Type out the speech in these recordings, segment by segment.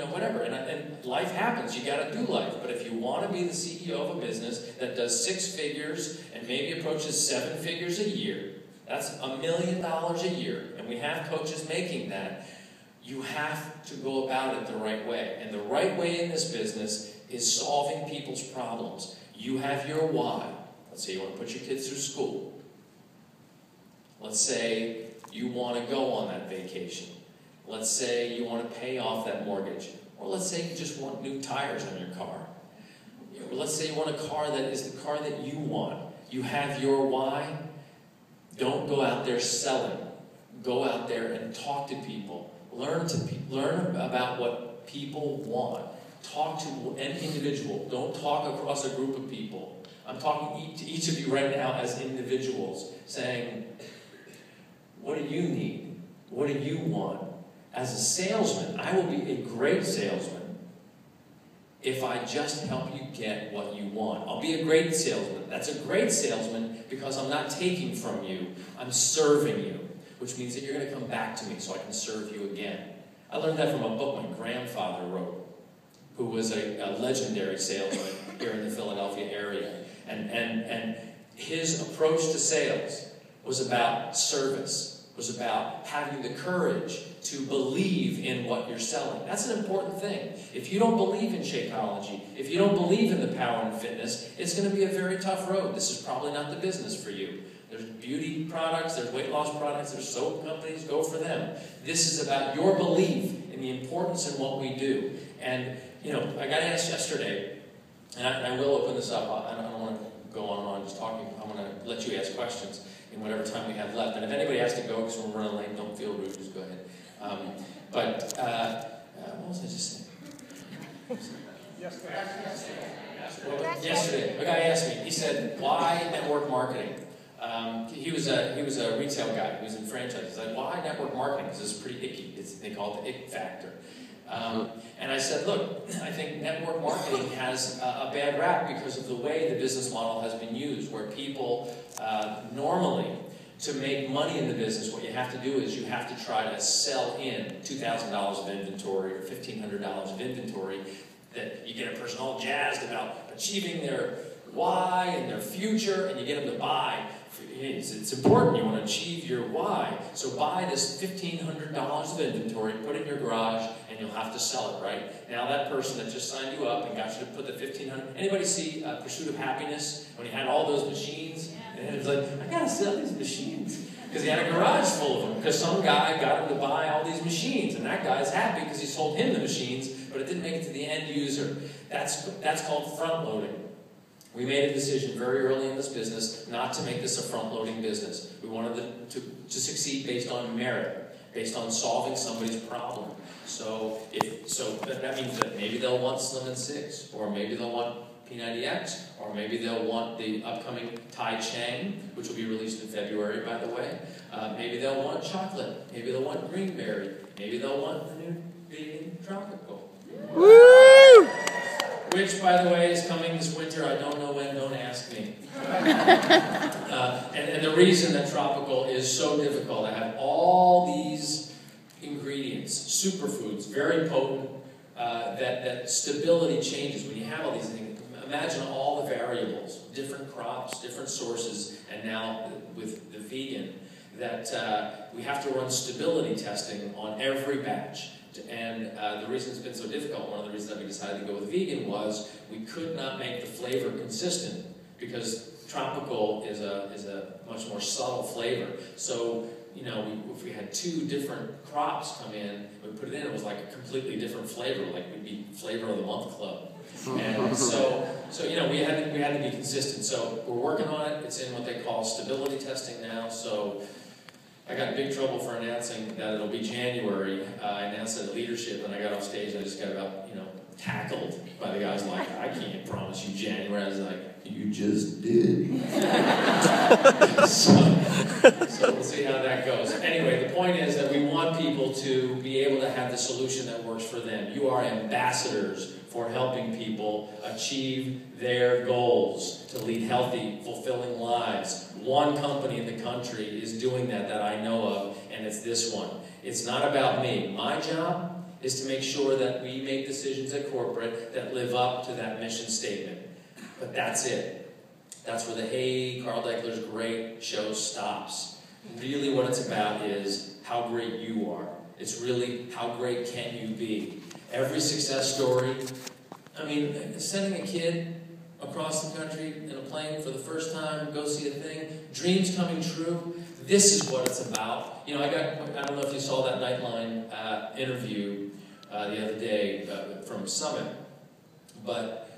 whatever. And life happens. You got to do life. But if you want to be the CEO of a business that does 6 figures and maybe approaches 7 figures a year, that's $1 million a year, and we have coaches making that, you have to go about it the right way. And the right way in this business is solving people's problems. You have your why. Let's say you want to put your kids through school. Let's say you want to go on that vacation. Let's say you want to pay off that mortgage. Or let's say you just want new tires on your car. Or let's say you want a car that is the car that you want. You have your why. Don't go out there selling. Go out there and talk to people. Learn about what people want. Talk to an individual. Don't talk across a group of people. I'm talking to each of you right now as individuals, saying, what do you need? What do you want? As a salesman, I will be a great salesman if I just help you get what you want. I'll be a great salesman. That's a great salesman because I'm not taking from you. I'm serving you, which means that you're going to come back to me so I can serve you again. I learned that from a book my grandfather wrote, who was a legendary salesman here in the Philadelphia area. And his approach to sales was about service, was about having the courage to believe in what you're selling. That's an important thing. If you don't believe in Shakeology, if you don't believe in the power and fitness, it's going to be a very tough road. This is probably not the business for you. There's beauty products, there's weight loss products, there's soap companies, go for them. This is about your belief in the importance in what we do. And, I got asked yesterday, and I will open this up. I don't want to go on and on just talking. I'm going to let you ask questions in whatever time we have left. And if anybody has to go because we're running late, don't feel rude, just go ahead. What was I just saying? Yesterday, a guy asked me, he said, why network marketing? He was a retail guy. He was in franchise. He's like, why network marketing? Because it's pretty icky. They call it the ick factor. And I said, look, I think network marketing has a bad rap because of the way the business model has been used, where people normally, to make money in the business, what you have to do is you have to try to sell in $2,000 of inventory or $1,500 of inventory that you get a person all jazzed about achieving their why and their future, and you get them to buy. It's important. You want to achieve your why. So buy this $1,500 of inventory, put it in your garage, and you'll have to sell it, right? Now that person that just signed you up and got you to put the $1,500, anybody see Pursuit of Happiness when he had all those machines? And it was like, I gotta sell these machines. Because he had a garage full of them. Because some guy got him to buy all these machines. And that guy's happy because he sold him the machines, but it didn't make it to the end user. That's called front loading. We made a decision very early in this business not to make this a front-loading business. We wanted to succeed based on merit, based on solving somebody's problem. So that means that maybe they'll want Slim & Six, or maybe they'll want P90X, or maybe they'll want the upcoming Tai Chang, which will be released in February, by the way. Maybe they'll want chocolate. Maybe they'll want greenberry. Maybe they'll want the new vegan tropical. Woo! Which, by the way, is coming this winter. I don't know when, don't ask me. And the reason that tropical is so difficult, I have all these ingredients, superfoods, very potent, that stability changes when you have all these things. Imagine all the variables, different crops, different sources, and now with the vegan, that we have to run stability testing on every batch. And the reason it's been so difficult, one of the reasons that we decided to go with vegan was we could not make the flavor consistent because tropical is a much more subtle flavor. So, if we had 2 different crops come in, we put it in, it was like a completely different flavor, like we'd be flavor of the month club. And so we had to be consistent. So we're working on it. It's in what they call stability testing now. So I got in big trouble for announcing that it'll be January. I announced it at leadership, and I got off stage, and I just got about, tackled by the guys like, I can't promise you January. I was like, you just did. so we'll see how that goes. Anyway, the point is that we want people to be able to have the solution that works for them. You are ambassadors for helping people achieve their goals to lead healthy, fulfilling lives. One company in the country is doing that I know of, and it's this one. It's not about me. My job is to make sure that we make decisions at corporate that live up to that mission statement. But that's it. That's where the "Hey, Carl Daikeler's great" show stops. Really what it's about is how great you are. It's really how great can you be. Every success story, I mean, sending a kid across the country in a plane for the first time, go see a thing, dreams coming true, this is what it's about. You know, I don't know if you saw that Nightline interview the other day from Summit, but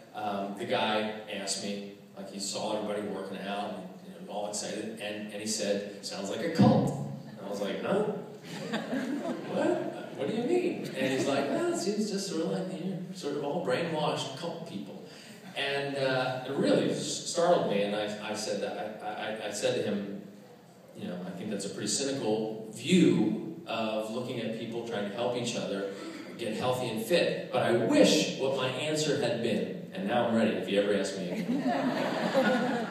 the guy asked me, like he saw everybody working out, and all excited, and he said, "Sounds like a cult." And I was like, "Huh? What? What do you mean?" And he's like, "Well, it seems just sort of like sort of all brainwashed cult people." And it really startled me, and I said that I said to him, you know, I think that's a pretty cynical view of looking at people trying to help each other get healthy and fit. But I wish what my answer had been, and now I'm ready if you ever ask me again.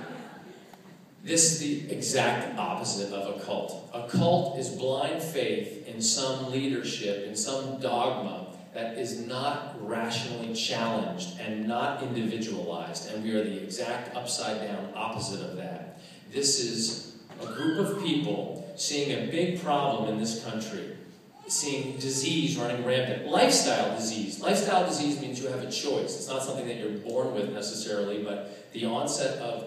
This is the exact opposite of a cult. A cult is blind faith in some leadership, in some dogma that is not rationally challenged and not individualized. And we are the exact upside-down opposite of that. This is a group of people seeing a big problem in this country, seeing disease running rampant. Lifestyle disease. Lifestyle disease means you have a choice. It's not something that you're born with necessarily, but the onset of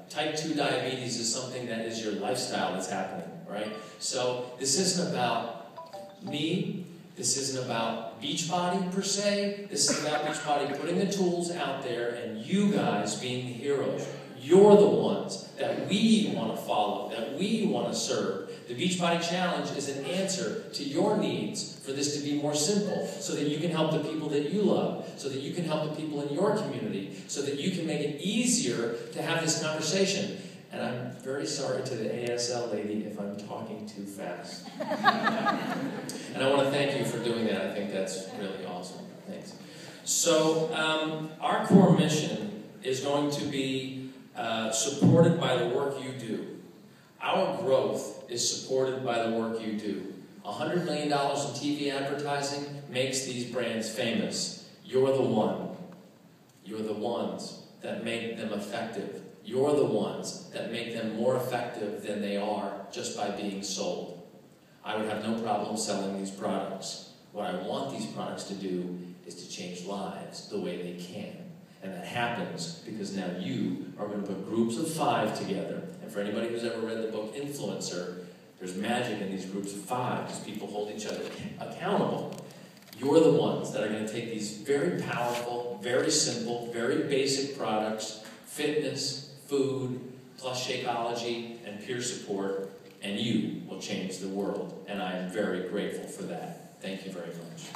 type 2 diabetes is something that is your lifestyle that's happening, right? So this isn't about me. This isn't about Beachbody per se. This is about Beachbody putting the tools out there and you guys being the heroes. You're the ones that we want to follow, that we want to serve. The Beachbody Challenge is an answer to your needs for this to be more simple, so that you can help the people that you love, so that you can help the people in your community, so that you can make it easier to have this conversation. And I'm very sorry to the ASL lady if I'm talking too fast. And I want to thank you for doing that. I think that's really awesome. Thanks. So our core mission is going to be supported by the work you do. Our growth is supported by the work you do. $100 million in TV advertising makes these brands famous. You're the one. You're the ones that make them effective. You're the ones that make them more effective than they are just by being sold. I would have no problem selling these products. What I want these products to do is to change lives the way they can. And that happens because now you are going to put groups of 5 together. And for anybody who's ever read the book Influencer, there's magic in these groups of 5 because people hold each other accountable. You're the ones that are going to take these very powerful, very simple, very basic products, fitness, food, plus Shakeology, and peer support, and you will change the world. And I am very grateful for that. Thank you very much.